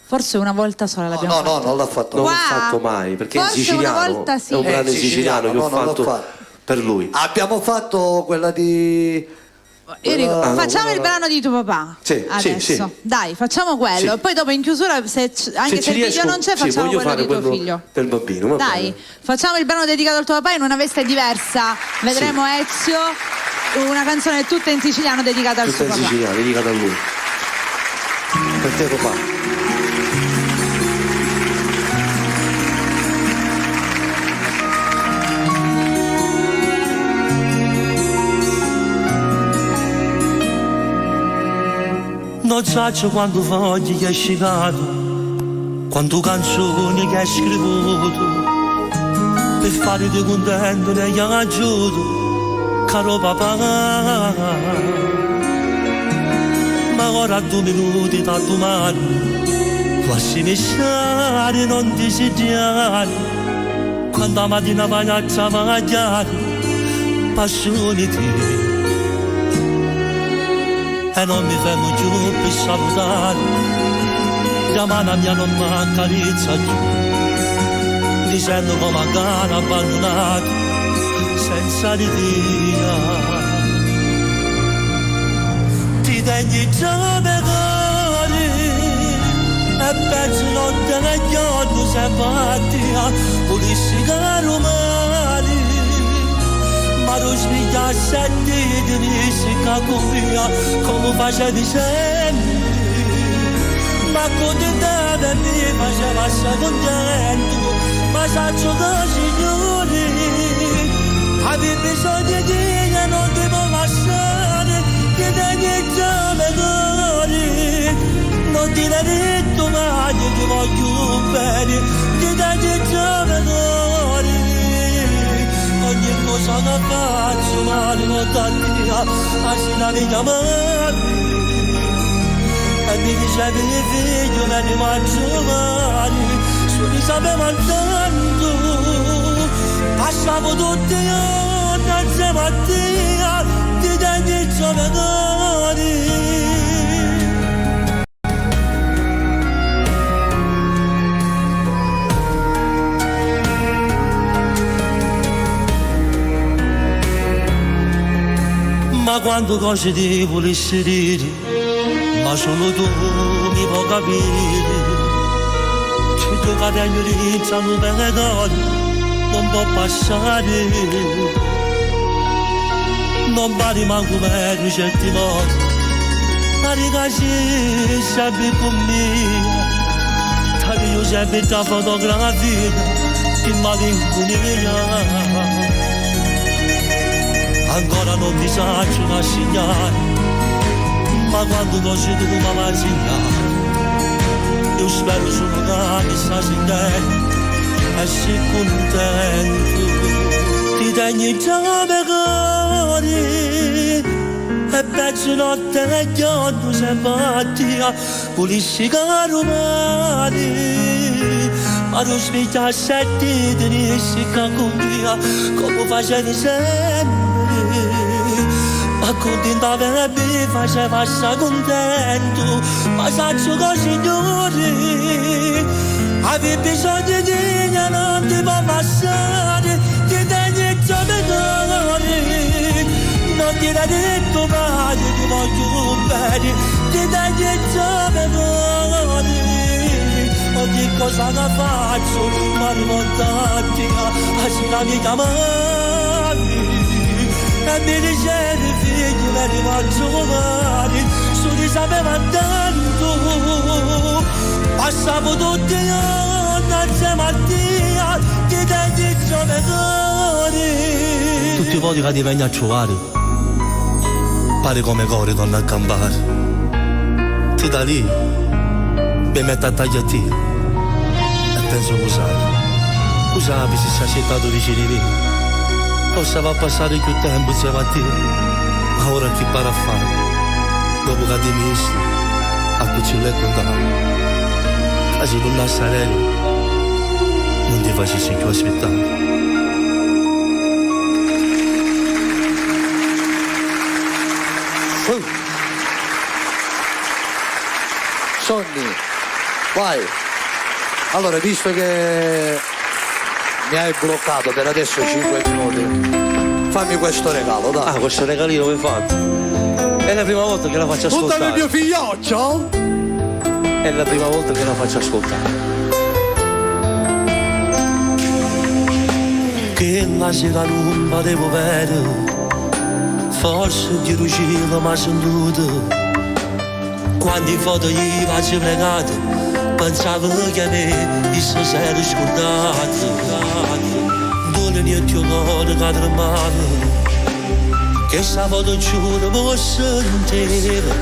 Forse una volta sola l'abbiamo No, fatto. non l'ha fatto. Non Wow. l'ho fatto mai perché è in Forse siciliano. una volta sì. È un brano in siciliano che ho non l'ho fatto fatto. per lui. Abbiamo fatto quella di... Io dico, facciamo il brano di tuo papà. Sì, adesso. sì. Dai, facciamo quello. Sì. Poi dopo in chiusura, anche se ci il video riesco, non c'è, sì, facciamo voglio quello fare di tuo quello figlio. del bambino. Va Dai, bene. facciamo il brano dedicato al tuo papà in una veste diversa. Vedremo Ezio, una canzone tutta in siciliano dedicata al Tutta suo in papà. siciliano, dedicata a lui. Per te papà. Non so quando fogli che hai scivato, quando canzoni che hai scritto, per fare di contento ne hai aggiunto, caro papà. Ma ora 2 minuti da domani, quasi messare non desiderare, quando la mattina vai a travagliare, passioni te. E non mi fermo giù per salutare, la mano mia non mi accarezza più, dicendo come a gara abbandonato, senza ritira. Ti tegni già per cuore, e penso non te ne chiamo se partirà, pulissi caro male. Ma non smigliassi a te di risica via, come facevi sempre. Ma contenta mi faceva essere contento, ma saccio che signore, avevi bisogno di che non devo lasciare, che te niente cuore, non ti l'hai detto mai che ti voglio bene, che te niente cuore. Ogni cosa che faccio male non da Dio, ma si la mia madre. avere figlio me ne mangio male, solo sapeva tanto, passavo tutti gli anni insieme a te, ti tengo il giovane. Ma quando cose ti volessi dire, ma solo tu mi puoi capire. Se tu cadi a ignoranza non perdono, non può passare. Non pari manco meglio certi modi, ma ricasci sempre con me. Tagli io sempre da fotografia, che mi vinconia. Ancora non ti saggio da segnare, ma quando cose tu mi vai a segnare, io spero solo che mi sta sentendo e sei contento. Ti tengo già magari e penso notte e giorno se mattina pulisci caro mare. Ma non sveglia a 7 di rissi che con via come facevi sempre. Ma contenta per me faceva sta contento, ma saggio che signore avevi bisogno di te, non ti può passare, ti tengo già magari, non ti l'ha detto mai, ti voglio bene, ti tengo già magari. Ogni cosa che faccio mi ricordarti, la mia chiamati e mi dicevi figlio me ne mangio male, solo sapeva tanto, passavo tutti gli anni insieme a te, ti tengo il giovane. Tutti i voti che ti vengono a trovare, pare come corri torna a campare, ti da lì mi metto a tagliare e penso usare se si è accettato vicino di me. Forse va a passare più tempo insieme a te, ma ora che impara a fare, dopo che ti missi, a cucire con te. E se non sarei, non ti facessi più aspettare. Sonny, vai. Allora, visto che mi hai bloccato per adesso 5 minuti, fammi questo regalo, dai. Ah, questo regalino mi hai fatto? È la prima volta che la faccio ascoltare. Puntami mio figlioccio. È la prima volta che la faccio ascoltare. Che la sera non potevo vedere, forse di riuscivo ma sentito. Quando in foto gli faccio pregato, pensavo che a me mi si era scordato. Non è niente io cuore che tremava, che sta foto giuro mi sentiva.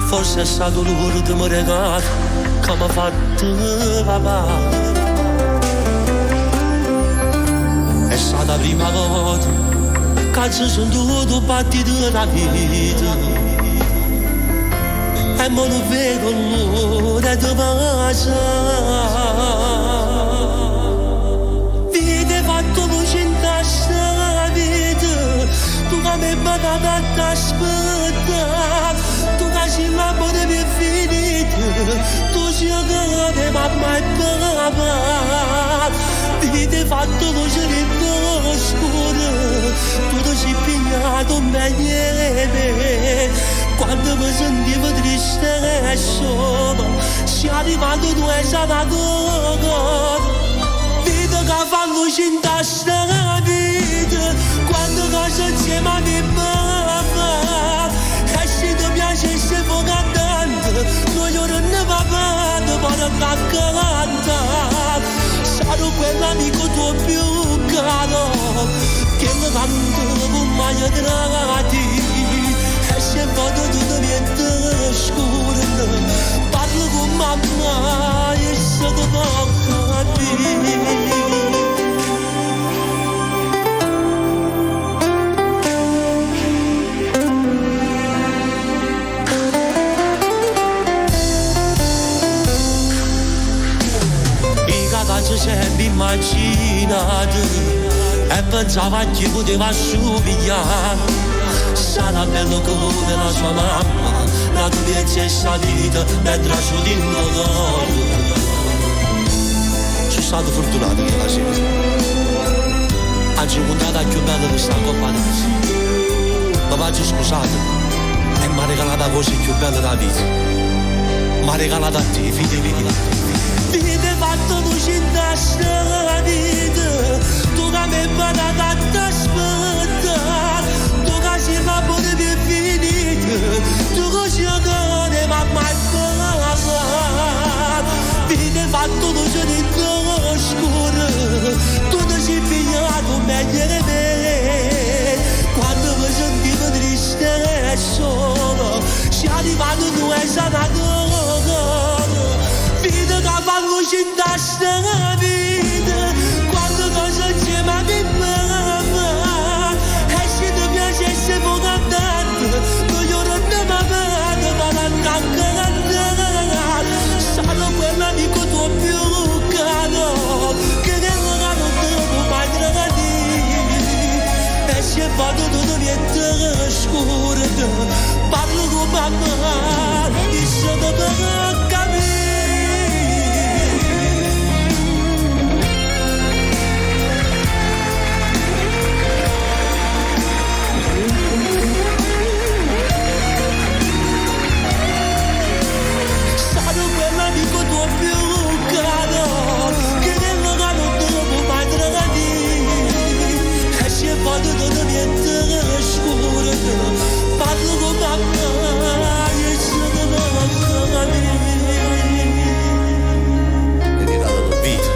Forse è stato l'ultimo regalo che mi ha fatto papà. È stata la prima volta che ci sono dovuto partire dalla vita. E mo non vedo l'ora di passare. Vite fatto luce in testa vita, tu che mi hai aspettare, tu che sei l'amore mio finito, tu sei che mamma e papà. Vite fatto luce in scuro, tu ti sei pignato meglio. Quando mi sentivo triste e solo, sei arrivato tu e sei andato. Vita che fa luce in testa la vita, quando cosa insieme a me mamma. E se ti piace se vuoi cantare, noi ora ne parliamo per cantare. Sarò quell'amico tuo più caro, che mi canta con maglia trati. E se vado tutto niente scuro, parlo con mamma e se ti può capire. quasi sempre immaginato e pensava che poteva assomigliare. Sarà bello come la sua mamma, la durezza è salita mentre su di noi. Sono stato fortunato quella sera, oggi puntata più bella questa coppa d'Asia. Mi faccio scusato e mi ha regalato la cosa più bella della vita, mi ha regalato a te fidelità. Vite fatto luce in tasca la vita, tu che mi hai imparato a t'aspettare, tu che sei ma pure per finire, tu che sei che ma mai parlato. Vite fatto luce in oscura, tu ti sei pigliato meglio di me, quando mi sentivo triste e solo, sei arrivato tu e sanato. Vita che fa luce in tasca la vita, quando cosa insieme a me e se ti piacesse può cantare, non io non mi amate, ma non cantare. Sarò quell'amico tuo più caro, che nel non devo mai tradire, e se vado tutto niente scuro, parlo con mamma, e sono per capire. Vado da niente scuro, parlo con mamma e sono vita,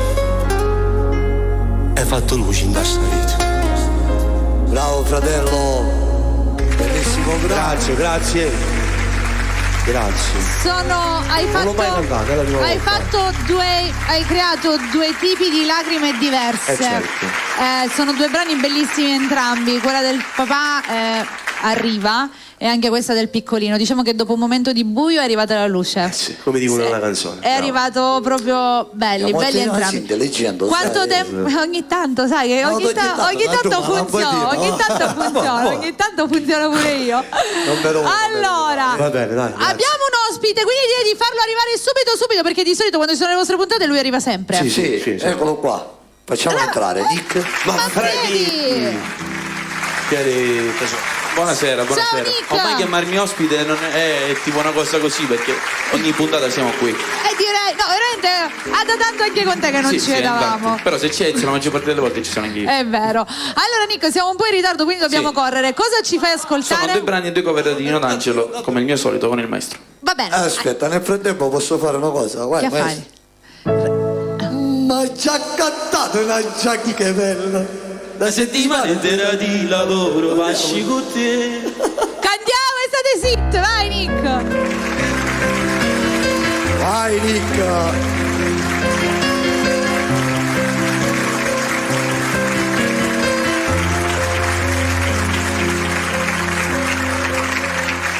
hai fatto luce in questa vita. Bravo fratello, bellissimo, Grazie. Hai creato due tipi di lacrime diverse. Certo. Sono due brani bellissimi entrambi, quella del papà arriva e anche questa del piccolino. Diciamo che dopo un momento di buio è arrivata la luce. Sì, come dicono nella canzone. È arrivato proprio belli entrambi. Intelligente, Quanto tempo? Ogni tanto, sai che ogni tanto funziona pure io. Allora, va bene, dai. abbiamo un ospite, quindi direi di farlo arrivare subito perché di solito quando ci sono le vostre puntate lui arriva sempre. Sì, eccolo qua. Facciamo entrare Nick Manfredi. Buonasera. Nick. Ormai chiamarmi ospite non è tipo una cosa così, perché ogni puntata siamo qui. E direi, no, veramente, da tanto anche con te che non ci vedevamo. Infatti. Però se c'è, la maggior parte delle volte ci sono anche io. È vero. Allora Nick, siamo un po' in ritardo, quindi dobbiamo correre. Cosa ci fai ascoltare? Sono 2 brani e 2 cover di Nino D'Angelo, come il mio solito, con il maestro. Va bene. Aspetta, nel frattempo posso fare una cosa? Guarda, Che fai? ma già cantato una giacca che bella. Da settimana intera di lavoro pasci con te. Cantiamo e state zitti, vai Nick. Vai Nick.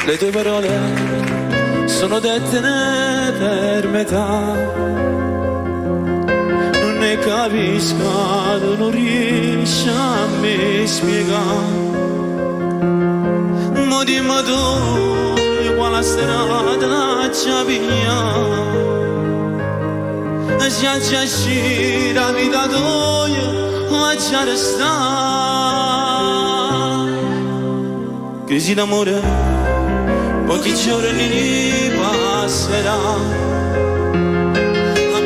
Le tue parole sono dette per metà, non ne capisco, non riesci a me spiegare. Ma dimmi tu quale strada ci pigliamo, se ci esci la vita tua ma ci resta. Crisi d'amore pochi giorni passerà,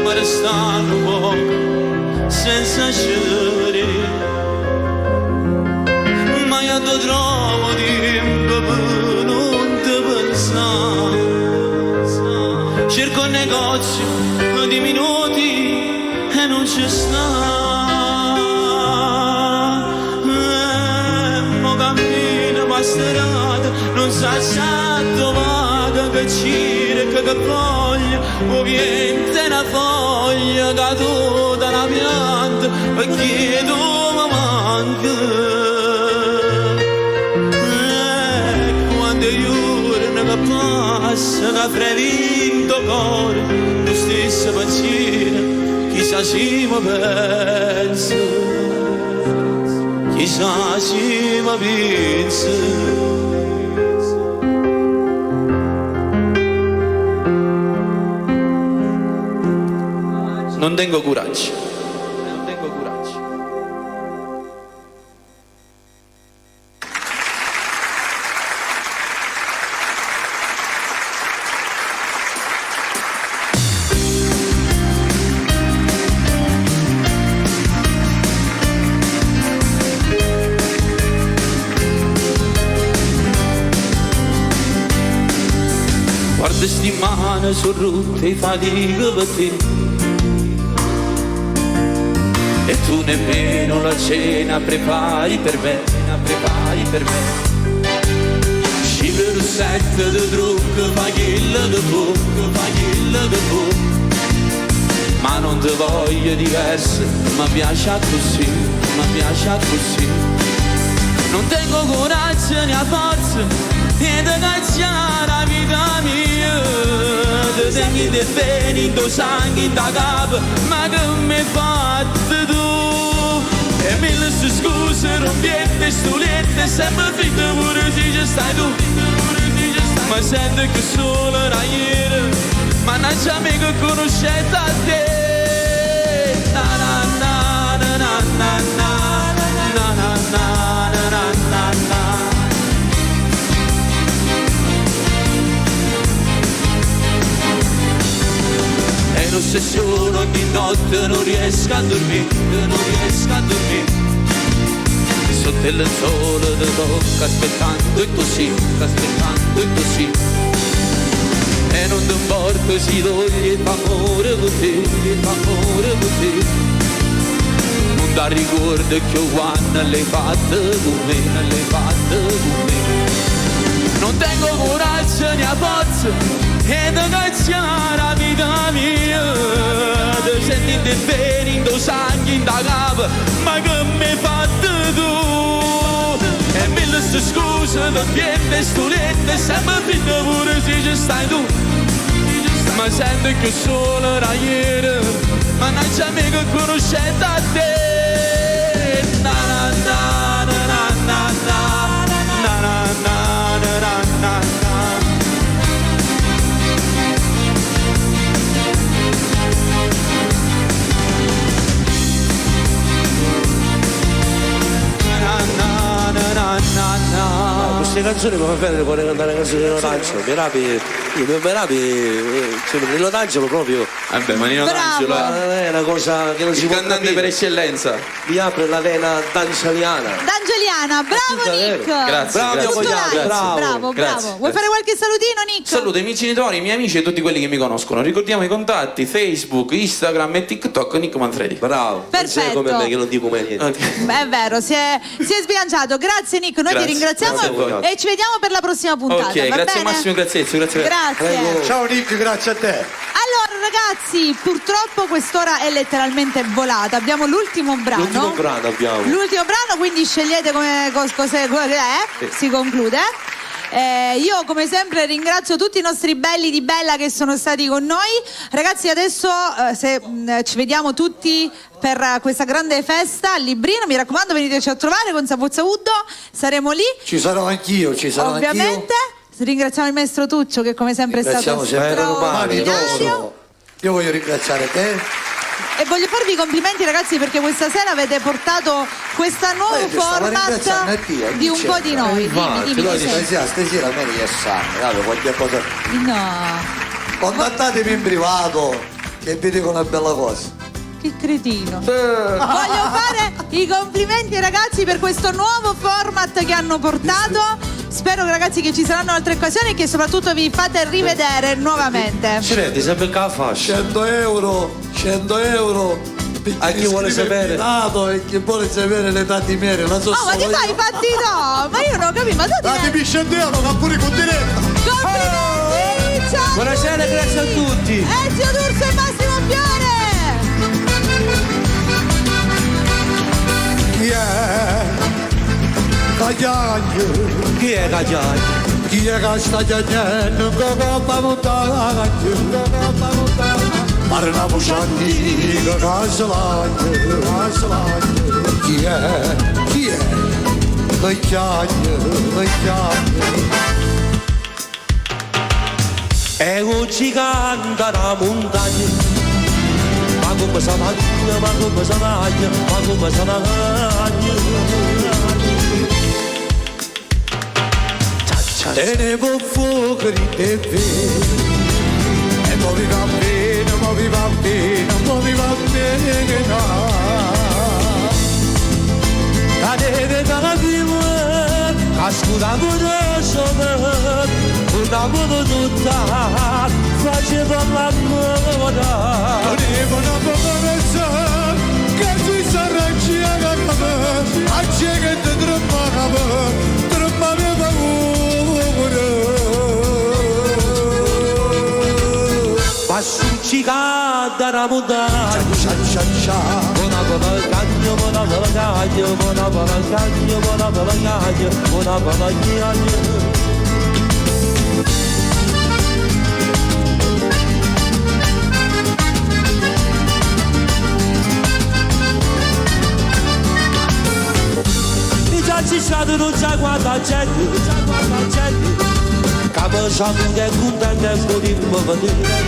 ma restano poco senza scegliere, ma io ti trovo tempo per non ti pensare. Cerco un negozio di minuti e non ci sta, mo cammino per strada, non sa dove che cerca che voglia, ovviamente una foglia caduta una pianta, perché tu mi manca. Quando giorno che passa, che frevinto cuore, lo stesso pensiero, chi chissà se mi pensa, chissà se mi pensa. Non tengo coraggio. Non tengo coraggio. Guarda sti mani sono rotte e fatica per te. E tu nemmeno la cena prepari per me, Ci per sette di trucco, faghilla di tu, ma non ti voglio diversa, mi piace così, Non tengo coraggio né forza, e di cacciare la vita mia, ti segni dei veni, do sangue in da capo, ma che mi hai fatto tu? E mille scuse, rompiette, stulette, sempre fitte pure se ci stai tu. Ma sento che solo era ieri, ma non c'è mica conoscete a te. Na na na na na na na na na na na na. È un'ossessione, ogni notte non riesco a dormire, Sotto il sole ti tocca aspettando e così, E non ti importa se toglie l'amore con te, Non ti ricordo che quando l'hai fatto con me, Non tengo coraggio né forza, e da cacciare la vita mia, ti senti di veri, do sangue in da capo, ma che mi hai fatto tu? E mille scuse, doppiette, stulette, sempre fitte pure se ci stai tu. Ma sento che solo era ieri, ma non c'è mica conoscete a te. Na na na na na na na na na na na na. Queste canzoni come fai vuole cantare le canzoni di Nino Nino D'Angelo proprio Vabbè, ma Nino D'Angelo è una cosa che non si il può cantante capire. per eccellenza. Vi apre la vena d'angeliana. D'Angeliana, bravo Nick. Grazie, Bravo, grazie. Cogliano, Bravo. Grazie. Vuoi fare qualche salutino, Nick? Saluto i miei genitori, i miei amici e tutti quelli che mi conoscono. Ricordiamo i contatti: Facebook, Instagram e TikTok. Nick Manfredi. Bravo. Perfetto. Non sei come me che non dico mai niente. Ok. Beh, è vero, si è sbilanciato. Grazie Nick, noi Grazie. ti ringraziamo Grazie a voi. e ci vediamo per la prossima puntata. Ok, va grazie bene? Massimo, grazie Ezio, grazie. Grazie. Ciao Nick, grazie a te. Allora ragazzi, purtroppo quest'ora è letteralmente volata. Abbiamo l'ultimo brano. L'ultimo brano abbiamo. L'ultimo brano, quindi scegliete cos'è, si conclude. Io come sempre ringrazio tutti i nostri belli di Bella che sono stati con noi. Ragazzi, adesso ci vediamo tutti per questa grande festa al Librino, mi raccomando veniteci a trovare con Savuzza Uddo, saremo lì. Ci sarò anch'io, Ovviamente ringraziamo il maestro Tuccio che come sempre è stato Ringraziamo sempre straordinario. Io voglio ringraziare te. E voglio farvi i complimenti ragazzi perché questa sera avete portato questo nuovo format di un po' di noi. Dimmi, Stasera me ne sanno, qualche cosa. No. Contattatemi in privato che vi dico una bella cosa. Che cretino. Voglio fare i complimenti ai ragazzi per questo nuovo format che hanno portato. Spero ragazzi che ci saranno altre occasioni e che soprattutto vi fate rivedere nuovamente. Ci vedi, sempre che la fascia. 100 euro. A chi vuole sapere? E chi vuole sapere l'età di Mary, la so Oh, ma ti fai i fatti no? Ma io non ho capito, ma tu ti Datemi 100 euro, ma pure con diretta. complimenti! Ciao! Buonasera, grazie a tutti. Ezio D'Urso e Massimo Fiore! Chi è? Cagliaglio. Chi è Cagliaglio? Chi è che sta chiagliando? Coppa montagna. Parla voce antica, casalagna. Chi è? Vecchiaia. E oggi canta la montagna, ma come sa magna, ma come sa magna, ma come sa magna. Te ne può fuoco di te e mo vi va bene, La neve da prima, cascuda pure sopra, una moto tutta, faceva l'amore. Arriva una poverezza che si s'arrangia a capo, a c'è che ti tromba mia paura. Ma su cicada la montagna, buona cagno, buona ci stato non sa quanta gente, capo sapute contente e potremmo vedere.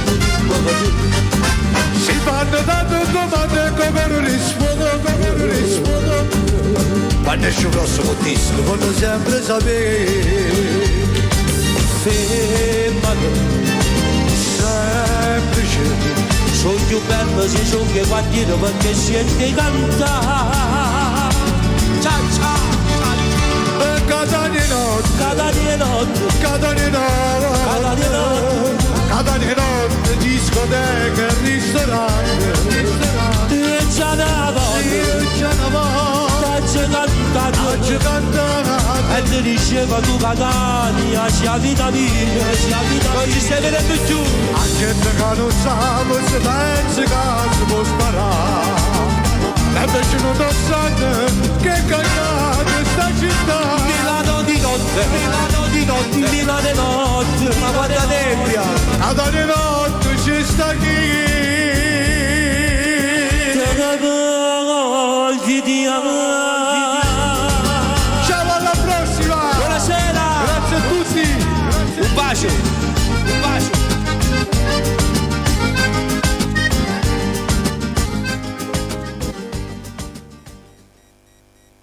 Si fanno tante domande come non rispondo. Quando esce un grosso mottissimo, voglio sempre sapere. Fermate, Semplice, sono più bello se sono che guardino perché sente cantare. Ciao. Catania notte, discoteca, ristorante. E già una volta, faccio cantare. E ti diceva tu Catania, sia vita mia, non ci stai vedendo più. A gente che non sa, si pensa che si può sparare. E invece non lo sanno che cagate sta città. Milano di notte, Milano di notte, ma guarda nebbia. Catania notte ci sta chi